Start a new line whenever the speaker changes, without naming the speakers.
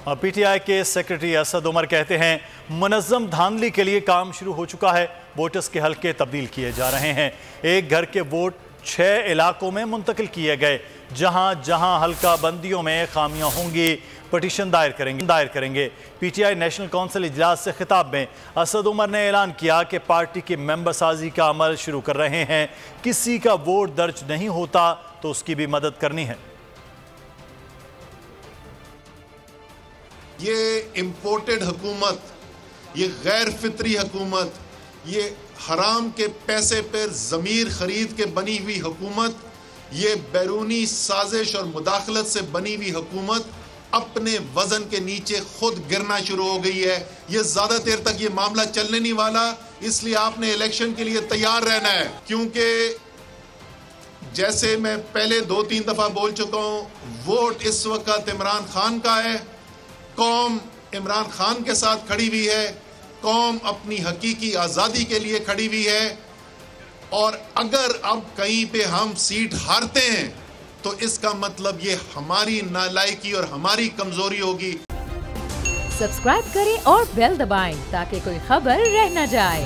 PTI के secretary Asad Umar कहते हैं मुनज़्ज़म धांधली के लिए काम शुरू हो चुका है। वोटर्स के हल्के तब्दील किए जा रहे हैं। एक घर के वोट 6 इलाकों में मुंतकिल किए गए। जहां जहां हल्का बंदियों में खामियां होंगी पटिशन दायर करेंगे। पीटीआई नेशनल काउंसिल इजलास से खिताब में असद उमर ने ऐलान किया कि पार्टी की मेंबर साजी का अमल शुरू कर रहे हैं। किसी का वोट दर्ज नहीं होता तो उसकी भी मदद करनी है।
ये इंपोर्टेड हुकूमत, ये गैर फितरी हुकूमत, ये हराम के पैसे पर ज़मीर खरीद के बनी हुई हुकूमत, ये बैरूनी साजिश और मुदाखलत से बनी हुई हुकूमत अपने वजन के नीचे खुद गिरना शुरू हो गई है। ये ज्यादा देर तक ये मामला चलने नहीं वाला, इसलिए आपने इलेक्शन के लिए तैयार रहना है। क्योंकि जैसे मैं पहले 2-3 दफा बोल चुका हूं, वोट इस वक्त इमरान खान का है। कौम इमरान खान के साथ खड़ी हुई है। कौम अपनी हकीकी आज़ादी के लिए खड़ी हुई है। और अगर अब कहीं पे हम सीट हारते हैं तो इसका मतलब ये हमारी नालायकी और हमारी कमजोरी होगी।
सब्सक्राइब करें और बेल दबाएं ताकि कोई खबर रह न जाए।